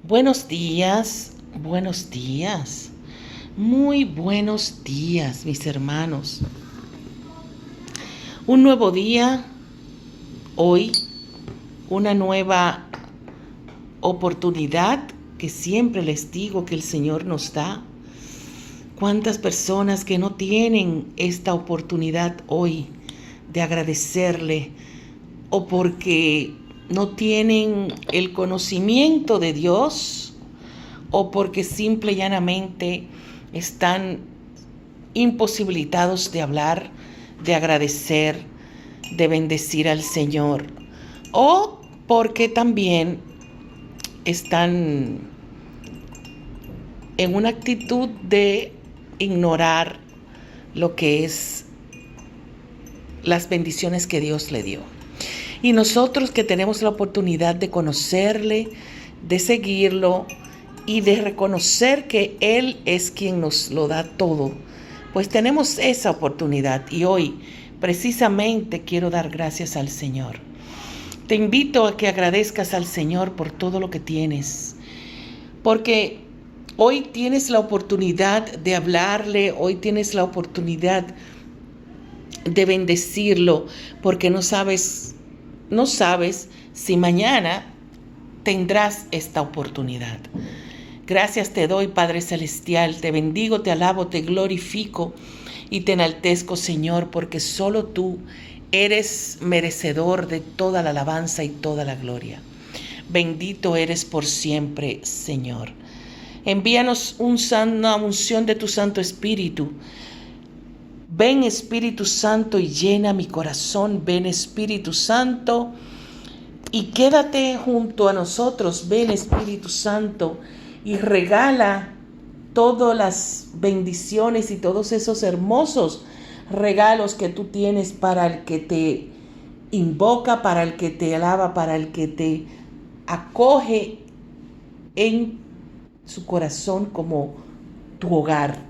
buenos días, muy buenos días, mis hermanos. Un nuevo día, hoy, una nueva oportunidad que siempre les digo que el Señor nos da. ¿Cuántas personas que no tienen esta oportunidad hoy de agradecerle o porque no tienen el conocimiento de Dios o porque simple y llanamente están imposibilitados de hablar, de agradecer, de bendecir al Señor, o porque también están en una actitud de ignorar lo que es las bendiciones que Dios le dio. Y nosotros que tenemos la oportunidad de conocerle, de seguirlo y de reconocer que Él es quien nos lo da todo, pues tenemos esa oportunidad. Y hoy precisamente quiero dar gracias al Señor. Te invito a que agradezcas al Señor por todo lo que tienes, porque hoy tienes la oportunidad de hablarle, hoy tienes la oportunidad de bendecirlo, porque no sabes si mañana tendrás esta oportunidad. Gracias te doy, Padre Celestial, te bendigo, te alabo, te glorifico y te enaltezco, Señor, porque solo tú eres merecedor de toda la alabanza y toda la gloria. Bendito eres por siempre, Señor. Envíanos una unción de tu Santo Espíritu. Ven, Espíritu Santo, y llena mi corazón. Ven, Espíritu Santo, y quédate junto a nosotros. Ven, Espíritu Santo, y regala todas las bendiciones y todos esos hermosos regalos que tú tienes para el que te invoca, para el que te alaba, para el que te acoge en su corazón como tu hogar.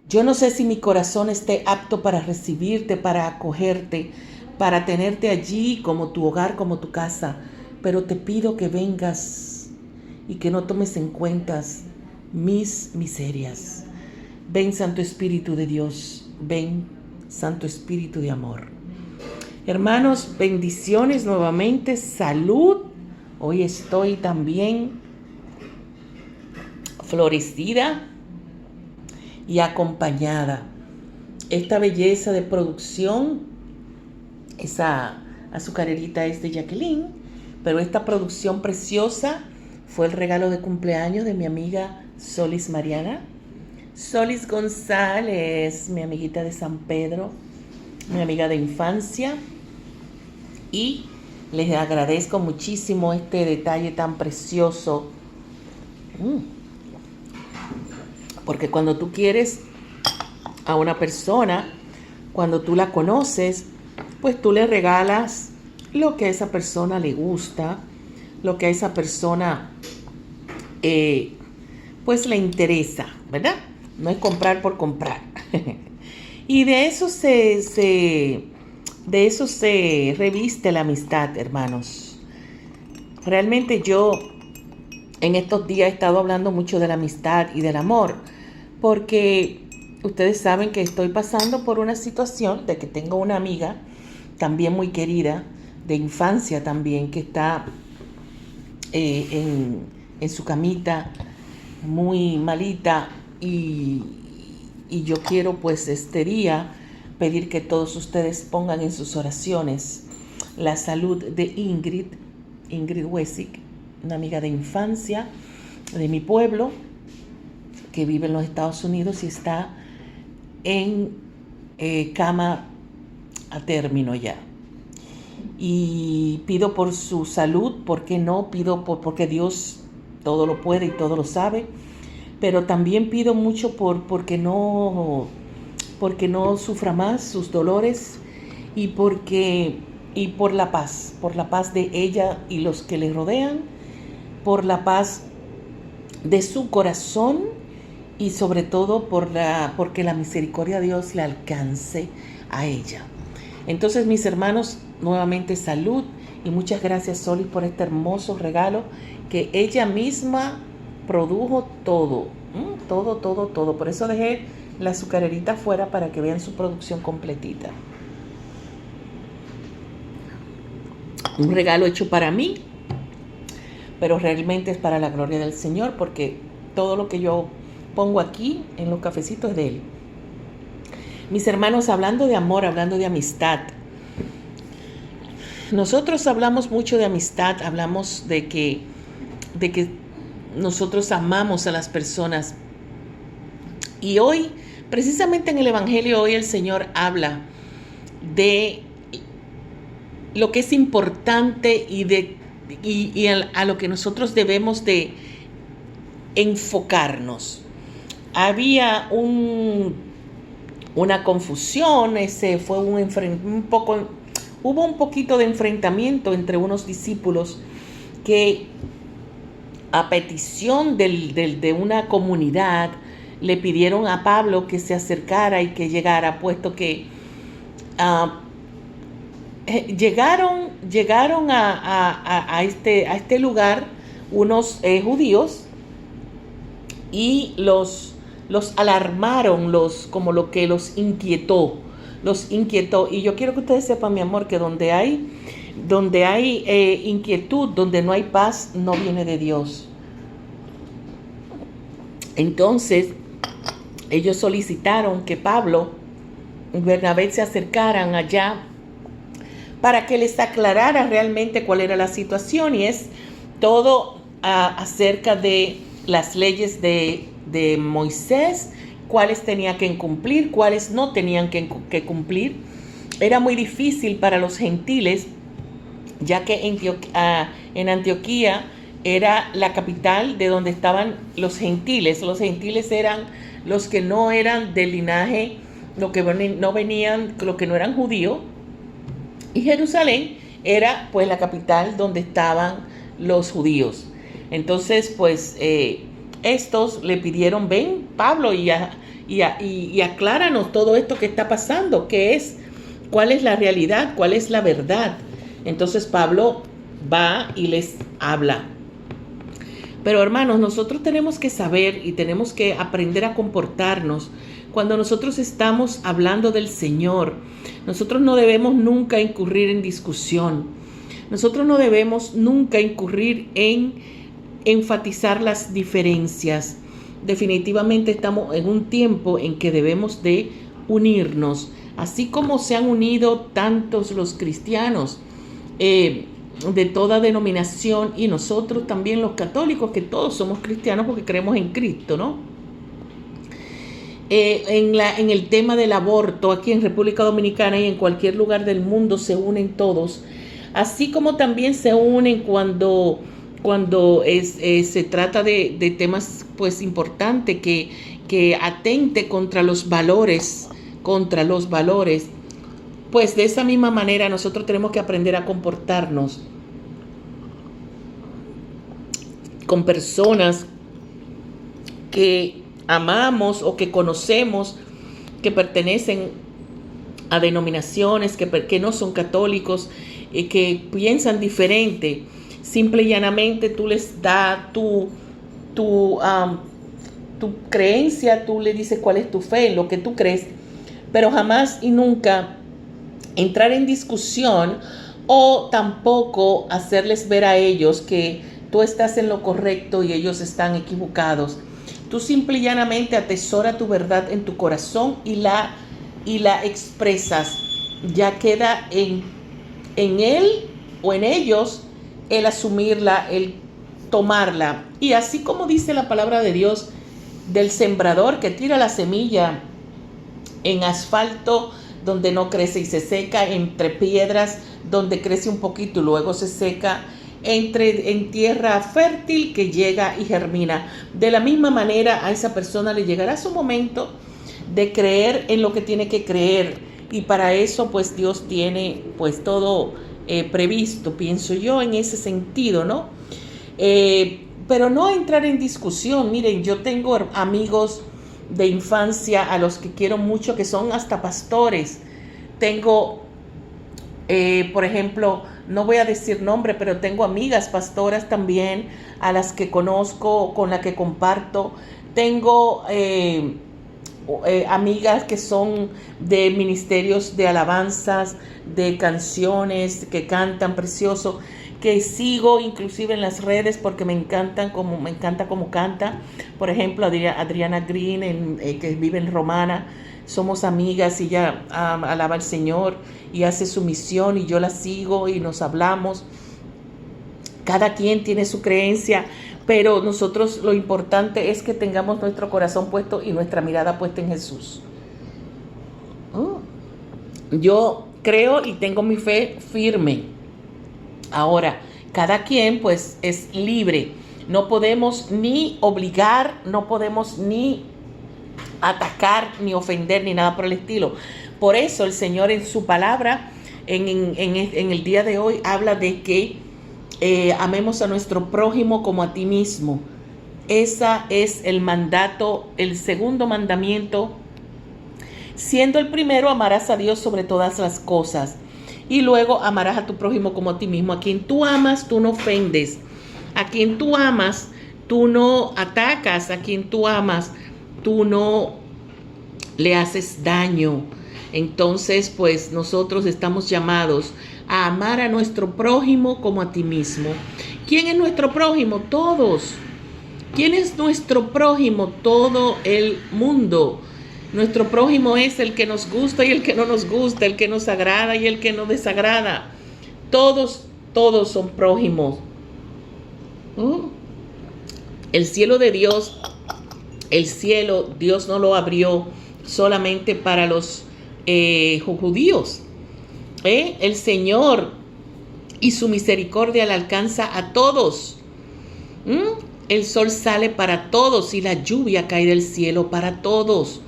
Yo no sé si mi corazón esté apto para recibirte, para acogerte, para tenerte allí como tu hogar, como tu casa, pero te pido que vengas y que no tomes en cuenta mis miserias. Ven, Santo Espíritu de Dios, ven, Santo Espíritu de amor. Hermanos, bendiciones nuevamente, salud. Hoy estoy también florecida y acompañada. Esta belleza de producción, esa azucarerita es de Jacqueline, pero esta producción preciosa fue el regalo de cumpleaños de mi amiga Solis Mariana. Solis González, mi amiguita de San Pedro, mi amiga de infancia, y les agradezco muchísimo este detalle tan precioso. Porque cuando tú quieres a una persona, cuando tú la conoces, pues tú le regalas lo que a esa persona le gusta, lo que a esa persona pues le interesa, ¿verdad? No es comprar por comprar. Y de eso se reviste la amistad, hermanos. Realmente yo en estos días he estado hablando mucho de la amistad y del amor, porque ustedes saben que estoy pasando por una situación de que tengo una amiga también muy querida, de infancia también, que está en su camita, muy malita, y yo quiero pues este día pedir que todos ustedes pongan en sus oraciones la salud de Ingrid Wessick, una amiga de infancia de mi pueblo, que vive en los Estados Unidos y está en cama a término ya. Y pido por su salud, porque no pido porque Dios todo lo puede y todo lo sabe, pero también pido mucho porque no sufra más sus dolores, y por la paz de ella y los que le rodean, por la paz de su corazón, y sobre todo porque la misericordia de Dios le alcance a ella. Entonces, mis hermanos, nuevamente salud Y muchas gracias, Solis, por este hermoso regalo que ella misma produjo todo. Todo. Por eso dejé la azucarerita afuera para que vean su producción completita. Un regalo hecho para mí, pero realmente es para la gloria del Señor, porque todo lo que yo pongo aquí en los cafecitos es de Él. Mis hermanos, hablando de amor, hablando de amistad, nosotros hablamos mucho de amistad, hablamos de que nosotros amamos a las personas. Y hoy, precisamente en el Evangelio, hoy el Señor habla de lo que es importante y a lo que nosotros debemos de enfocarnos. Había una confusión, hubo un poquito de enfrentamiento entre unos discípulos que, a petición de una comunidad, le pidieron a Pablo que se acercara y que llegara, puesto que llegaron a este lugar unos judíos y los alarmaron, como lo que los inquietó. Y yo quiero que ustedes sepan, mi amor, que donde hay inquietud, donde no hay paz, no viene de Dios. Entonces, ellos solicitaron que Pablo y Bernabé se acercaran allá para que les aclarara realmente cuál era la situación, y es todo acerca de las leyes de Moisés, cuáles tenían que cumplir, cuáles no tenían que cumplir. Era muy difícil para los gentiles, ya que en Antioquía era la capital de donde estaban los gentiles. Los gentiles eran los que no eran del linaje, los que no eran judíos. Y Jerusalén era pues la capital donde estaban los judíos. Entonces pues estos le pidieron: ven, Pablo, y acláranos todo esto que está pasando, cuál es la realidad, cuál es la verdad. Entonces Pablo va y les habla. Pero hermanos, nosotros tenemos que saber y tenemos que aprender a comportarnos cuando nosotros estamos hablando del Señor. Nosotros no debemos nunca incurrir en discusión. Nosotros no debemos nunca incurrir en enfatizar las diferencias. Definitivamente estamos en un tiempo en que debemos de unirnos, así como se han unido tantos los cristianos de toda denominación, y nosotros también los católicos, que todos somos cristianos porque creemos en Cristo, ¿no? En el tema del aborto, aquí en República Dominicana y en cualquier lugar del mundo se unen todos, así como también se unen cuando se trata de temas pues importantes que atente contra los valores. Pues de esa misma manera nosotros tenemos que aprender a comportarnos con personas que amamos o que conocemos, que pertenecen a denominaciones que no son católicos y que piensan diferente. Simple y llanamente tú les das tu creencia, tú le dices cuál es tu fe, lo que tú crees, pero jamás y nunca entrar en discusión o tampoco hacerles ver a ellos que tú estás en lo correcto y ellos están equivocados. Tú simple y llanamente atesora tu verdad en tu corazón y la expresas. Ya queda en él o en ellos el asumirla, el tomarla. Y así como dice la palabra de Dios del sembrador que tira la semilla en asfalto donde no crece y se seca, entre piedras donde crece un poquito y luego se seca, en tierra fértil que llega y germina. De la misma manera a esa persona le llegará su momento de creer en lo que tiene que creer, y para eso pues Dios tiene pues todo previsto, pienso yo, en ese sentido, ¿no? Pero no entrar en discusión. Miren, yo tengo amigos de infancia a los que quiero mucho, que son hasta pastores. Tengo Por ejemplo, no voy a decir nombre, pero tengo amigas pastoras también a las que conozco, con las que comparto. Tengo amigas que son de ministerios de alabanzas, de canciones, que cantan precioso, que sigo inclusive en las redes porque me encanta como canta. Por ejemplo, Adriana Green, que vive en Romana. Somos amigas y ella alaba al Señor y hace su misión y yo la sigo y nos hablamos. Cada quien tiene su creencia, pero nosotros lo importante es que tengamos nuestro corazón puesto y nuestra mirada puesta en Jesús. Yo creo y tengo mi fe firme. Ahora, cada quien pues es libre. No podemos ni obligar, no podemos ni atacar, ni ofender, ni nada por el estilo. Por eso el Señor en su palabra, en el día de hoy, habla de que amemos a nuestro prójimo como a ti mismo. Ese es el mandato, el segundo mandamiento. Siendo el primero, amarás a Dios sobre todas las cosas. Y luego amarás a tu prójimo como a ti mismo. A quien tú amas, tú no ofendes. A quien tú amas, tú no atacas. A quien tú amas, tú no le haces daño. Entonces, pues nosotros estamos llamados a amar a nuestro prójimo como a ti mismo. ¿Quién es nuestro prójimo? Todos. ¿Quién es nuestro prójimo? Todo el mundo. Nuestro prójimo es el que nos gusta y el que no nos gusta, el que nos agrada y el que no desagrada. Todos son prójimos. El cielo de Dios, Dios no lo abrió solamente para los judíos. El Señor y su misericordia le alcanza a todos. El sol sale para todos y la lluvia cae del cielo para todos.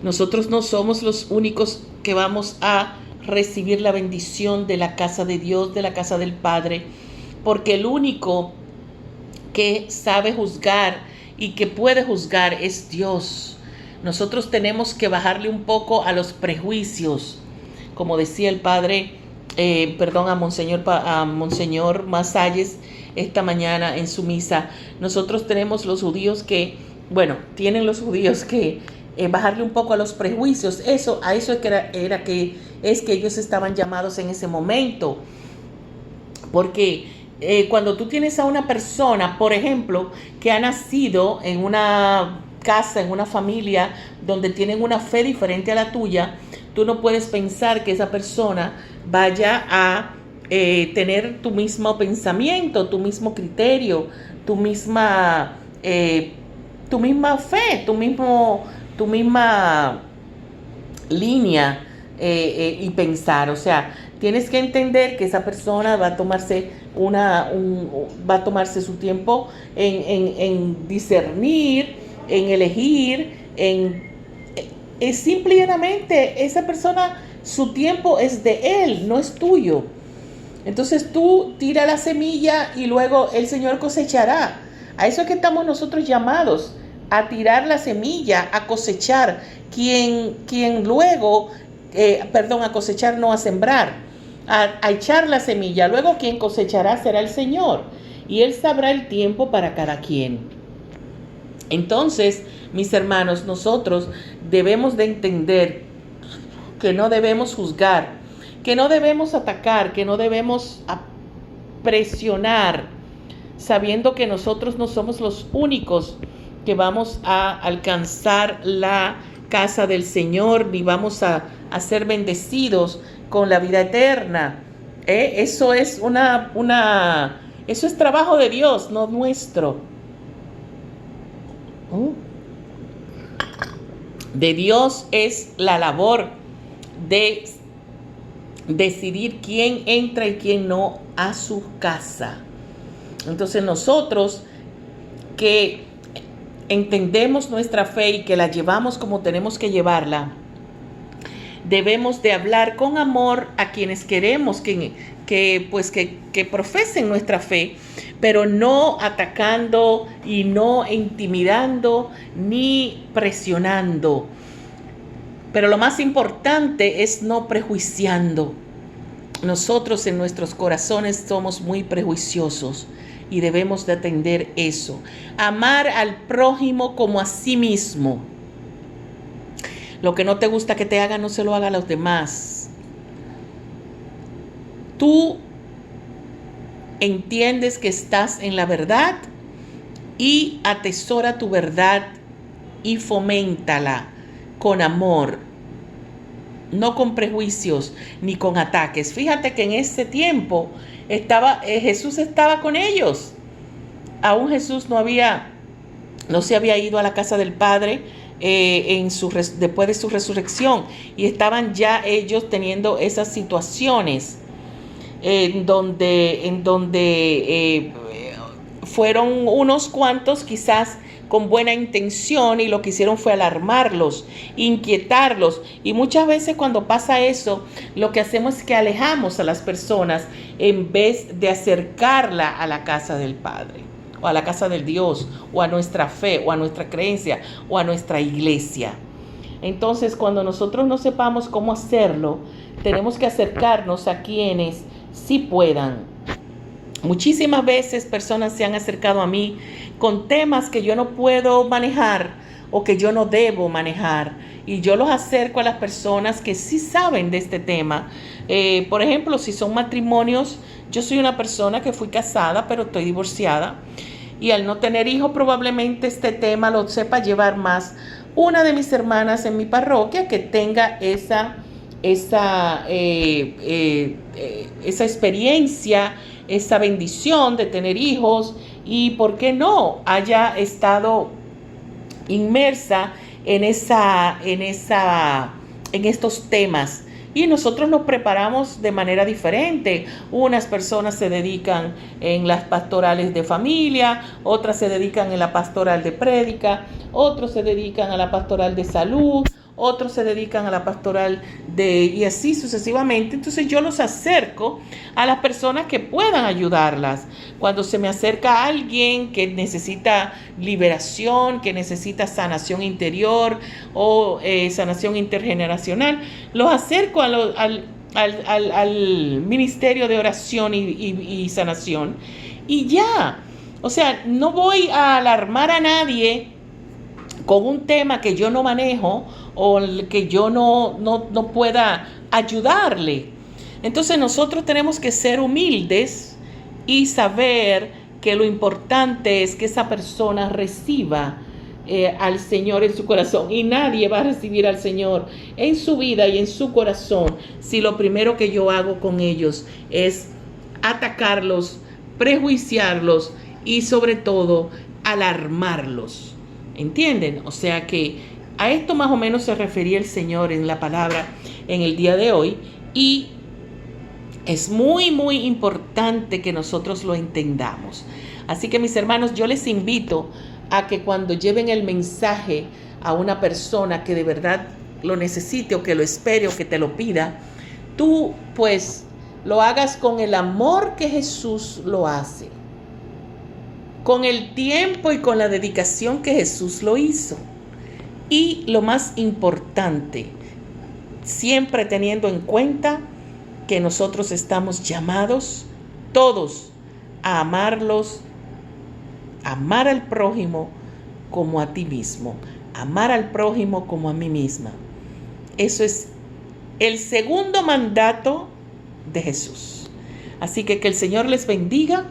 Nosotros no somos los únicos que vamos a recibir la bendición de la casa de Dios, de la casa del Padre, porque el único que sabe juzgar y que puede juzgar es Dios. Nosotros tenemos que bajarle un poco a los prejuicios, como decía el Padre, a Monseñor Masalles esta mañana en su misa. Nosotros tenemos tienen los judíos que bajarle un poco a los prejuicios. A eso es que ellos estaban llamados en ese momento. Porque cuando tú tienes a una persona, por ejemplo, que ha nacido en una casa, en una familia donde tienen una fe diferente a la tuya, tú no puedes pensar que esa persona vaya a tener tu mismo pensamiento, tu mismo criterio, tu misma fe, tu misma línea y pensar. O sea, tienes que entender que esa persona va a tomarse su tiempo en discernir, en elegir, simple y llanamente esa persona, su tiempo es de él, no es tuyo. Entonces tú tira la semilla y luego el Señor cosechará. A eso es que estamos nosotros llamados, a tirar la semilla, a cosechar. Quien luego, a cosechar, no a sembrar, a echar la semilla. Luego quien cosechará será el Señor y Él sabrá el tiempo para cada quien. Entonces, mis hermanos, nosotros debemos de entender que no debemos juzgar, que no debemos atacar, que no debemos presionar, sabiendo que nosotros no somos los únicos que vamos a alcanzar la casa del Señor, ni vamos a ser bendecidos con la vida eterna. Eso es eso es trabajo de Dios, no nuestro. De Dios es la labor de decidir quién entra y quién no a su casa. Entonces nosotros que entendemos nuestra fe y que la llevamos como tenemos que llevarla, debemos de hablar con amor a quienes queremos que profesen nuestra fe, pero no atacando y no intimidando ni presionando. Pero lo más importante es no prejuiciando. nosotros en nuestros corazones somos muy prejuiciosos y debemos de atender eso. Amar al prójimo como a sí mismo. Lo que no te gusta que te hagan, no se lo haga a los demás. Tú entiendes que estás en la verdad y atesora tu verdad y foméntala con amor, no con prejuicios ni con ataques. Fíjate que en ese tiempo Jesús estaba con ellos. Aún Jesús no se había ido a la casa del Padre después de su resurrección, y estaban ya ellos teniendo esas situaciones en donde fueron unos cuantos quizás con buena intención, y lo que hicieron fue alarmarlos, inquietarlos. Y muchas veces cuando pasa eso, lo que hacemos es que alejamos a las personas en vez de acercarla a la casa del Padre, o a la casa del Dios, o a nuestra fe, o a nuestra creencia, o a nuestra iglesia. Entonces, cuando nosotros no sepamos cómo hacerlo, tenemos que acercarnos a quienes sí puedan. Muchísimas veces personas se han acercado a mí con temas que yo no puedo manejar o que yo no debo manejar, y yo los acerco a las personas que sí saben de este tema. Por ejemplo, si son matrimonios, yo soy una persona que fui casada pero estoy divorciada, y al no tener hijos probablemente este tema lo sepa llevar más una de mis hermanas en mi parroquia, que tenga esa experiencia, esa bendición de tener hijos, y por qué no haya estado inmersa en estos temas. Y nosotros nos preparamos de manera diferente. Unas personas se dedican en las pastorales de familia, otras se dedican en la pastoral de prédica, otros se dedican a la pastoral de salud, otros se dedican a la pastoral y así sucesivamente. Entonces yo los acerco a las personas que puedan ayudarlas. Cuando se me acerca alguien que necesita liberación, que necesita sanación interior o sanación intergeneracional, los acerco al ministerio de oración y sanación, y ya. O sea, no voy a alarmar a nadie con un tema que yo no manejo o que yo no pueda ayudarle. Entonces nosotros tenemos que ser humildes y saber que lo importante es que esa persona reciba al Señor en su corazón, y nadie va a recibir al Señor en su vida y en su corazón si lo primero que yo hago con ellos es atacarlos, prejuiciarlos y sobre todo alarmarlos. ¿Entienden? O sea que a esto más o menos se refería el Señor en la palabra en el día de hoy, y es muy, muy importante que nosotros lo entendamos. Así que, mis hermanos, yo les invito a que cuando lleven el mensaje a una persona que de verdad lo necesite, o que lo espere, o que te lo pida, tú pues lo hagas con el amor que Jesús lo hace, con el tiempo y con la dedicación que Jesús lo hizo. Y lo más importante, siempre teniendo en cuenta que nosotros estamos llamados todos a amarlos, amar al prójimo como a ti mismo, amar al prójimo como a mí misma. Eso es el segundo mandato de Jesús. Así que el Señor les bendiga,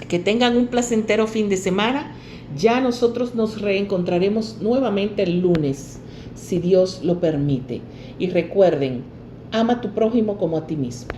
que tengan un placentero fin de semana. Ya nosotros nos reencontraremos nuevamente el lunes, si Dios lo permite. Y recuerden, ama a tu prójimo como a ti mismo.